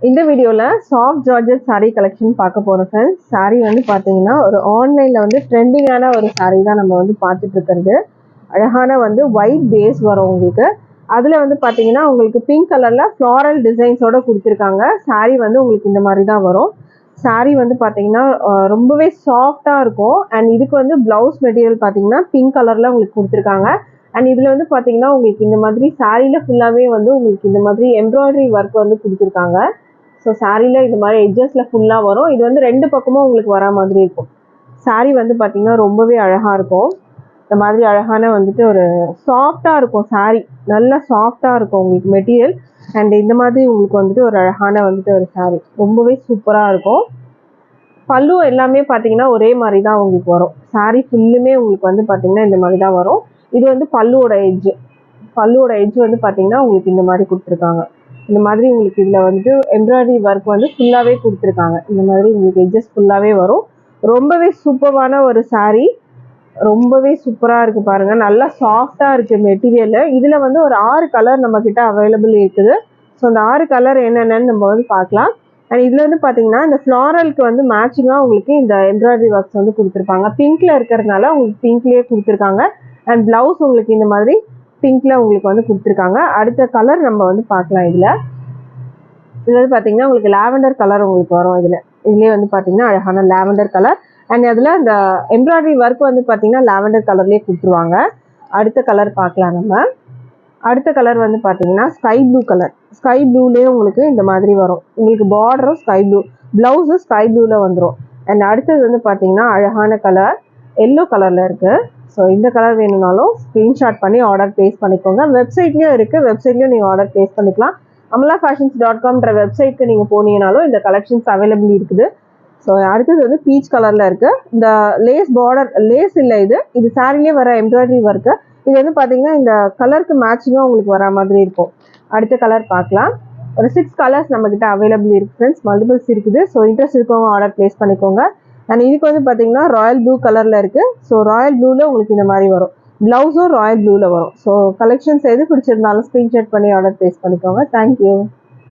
இந்த வீடியோல soft georgette saree collection பார்க்க போறோம் ஃப்ரெண்ட்ஸ். saree வந்து பாத்தீங்கன்னா ஒரு ஆன்லைன்ல வந்து ட்ரெண்டிங்கான ஒரு saree தான் நம்ம வந்து பார்த்துட்டு இருக்கிறது. அழகான வந்து ஒயிட் பேஸ் வரும் உங்களுக்கு. அதுல வந்து பாத்தீங்கன்னா உங்களுக்கு பிங்க் கலர்ல ஃப்ளாரல் டிசைன்ஸோட கொடுத்துருக்காங்க. saree வந்து உங்களுக்கு இந்த மாதிரி தான் வரும். saree வந்து பாத்தீங்கன்னா ரொம்பவே சாஃப்டா இருக்கும். அண்ட் இதுக்கு வந்து பிளவுஸ் மெட்டீரியல் பாத்தீங்கன்னா பிங்க் கலர்ல உங்களுக்கு கொடுத்துருக்காங்க. அண்ட் இதுல வந்து பாத்தீங்கன்னா உங்களுக்கு இந்த மாதிரி சாரியில ஃபுல்லாவே வந்து உங்களுக்கு இந்த மாதிரி எம்ப்ராய்டரி ஒர்க் வந்து கொடுத்துருக்காங்க. ஸோ சாரியில இந்த மாதிரி எட்ஜஸ்ல ஃபுல்லா வரும். இது வந்து ரெண்டு பக்கமும் உங்களுக்கு வர மாதிரி இருக்கும். சாரி வந்து பாத்தீங்கன்னா ரொம்பவே அழகா இருக்கும். இந்த மாதிரி அழகான வந்துட்டு ஒரு சாஃப்டா இருக்கும் சாரி, நல்லா சாஃப்டா இருக்கும் உங்களுக்கு மெட்டீரியல். அண்ட் இந்த மாதிரி உங்களுக்கு வந்துட்டு ஒரு அழகான வந்துட்டு ஒரு சாரி ரொம்பவே சூப்பரா இருக்கும். பல்லு எல்லாமே பாத்தீங்கன்னா ஒரே மாதிரி தான் உங்களுக்கு வரும். சாரி ஃபுல்லுமே உங்களுக்கு வந்து பாத்தீங்கன்னா இந்த மாதிரி தான் வரும். இது வந்து பல்லுவோட எட்ஜ் வந்து பாத்தீங்கன்னா உங்களுக்கு இந்த மாதிரி கொடுத்துருக்காங்க. இந்த மாதிரி உங்களுக்கு இதுல வந்துட்டு எம்ப்ராய்டரி ஒர்க் வந்து ஃபுல்லாவே கொடுத்துருக்காங்க. இந்த மாதிரி உங்களுக்கு எட்ஜஸ் ஃபுல்லாவே வரும். ரொம்பவே சூப்பரான ஒரு சாரி, ரொம்பவே சூப்பரா இருக்கு பாருங்க. நல்லா சாஃப்டா இருக்கு மெட்டீரியல். இதுல வந்து ஒரு 6 கலர் நம்ம கிட்ட அவைலபிள் இருக்குது. ஸோ அந்த 6 கலர் என்னென்னு நம்ம வந்து பார்க்கலாம். அண்ட் இதுல வந்து பாத்தீங்கன்னா இந்த ஃப்ளாரலுக்கு வந்து மேட்சிங்கா உங்களுக்கு இந்த எம்ப்ராய்டரி ஒர்க்ஸ் வந்து கொடுத்துருப்பாங்க. பிங்க்ல இருக்கிறதுனால உங்களுக்கு பிங்க்லயே கொடுத்துருக்காங்க. அண்ட் பிளவுஸ் உங்களுக்கு இந்த மாதிரி பிங்க்ல உங்களுக்கு வந்து கொடுத்துருக்காங்க. அடுத்த கலர் நம்ம வந்து பார்க்கலாம். இதுல வந்து பாத்தீங்கன்னா உங்களுக்கு லாவெண்டர் கலர் உங்களுக்கு வரும். இதுலயே வந்து பாத்தீங்கன்னா அழகான லாவெண்டர் கலர். அண்ட் அதுல அந்த எம்ப்ராய்டரி ஒர்க் வந்து பாத்தீங்கன்னா லாவெண்டர் கலர்லயே கொடுத்துருவாங்க. அடுத்த கலர் பார்க்கலாம் நம்ம. அடுத்த கலர் வந்து பாத்தீங்கன்னா ஸ்கை ப்ளூ கலர். ஸ்கை ப்ளூலயே உங்களுக்கு இந்த மாதிரி வரும். உங்களுக்கு பார்டரும் ஸ்கை ப்ளூ, பிளவுஸும் ஸ்கை ப்ளூல வந்துடும். அண்ட் அடுத்தது வந்து பாத்தீங்கன்னா அழகான கலர் எல்லோ கலர்ல இருக்கு. ஸோ இந்த கலர் வேணும்னாலும் ஸ்க்ரீன்ஷாட் பண்ணி ஆர்டர் பிளேஸ் பண்ணிக்கோங்க. வெப்சைட்லயும் இருக்கு, வெப்சைட்லயும் நீங்க ஆர்டர் பிளேஸ் பண்ணிக்கலாம். amalafashions.com வெப்சைட்க்கு நீங்க போனீங்கனாலும் இந்த கலெக்ஷன்ஸ் அவைலபிள் இருக்குது. ஸோ அடுத்தது வந்து பீச் கலர்ல இருக்கு. இந்த லேஸ் பார்டர், லேஸ் இல்லை, இது சாரிலேயே வர எம்ப்ராய்டரி ஒர்க்கு. இது வந்து பாத்தீங்கன்னா இந்த கலருக்கு மேட்சிங்கா உங்களுக்கு வர மாதிரி இருக்கும். அடுத்த கலர் பார்க்கலாம். ஒரு 6 கலர்ஸ் நம்ம கிட்ட அவைலபிள் இருக்கு ஃப்ரெண்ட்ஸ், மல்டிபிள்ஸ் இருக்குது. ஸோ இன்ட்ரெஸ்ட் இருக்கவங்க ஆர்டர் பிளேஸ் பண்ணிக்கோங்க. அண்ட் இதுக்கு வந்து பாத்தீங்கன்னா ராயல் ப்ளூ கலர்ல இருக்கு. ஸோ ராயல் ப்ளூல உங்களுக்கு இந்த மாதிரி வரும். பிளவுஸும் ராயல் ப்ளூல வரும். ஸோ கலெக்ஷன்ஸ் எது பிடிச்சிருந்தாலும் ஸ்கிரீன்ஷாட் பண்ணி ஆர்டர் பிளேஸ் பண்ணிக்கோங்க. தேங்க்யூ.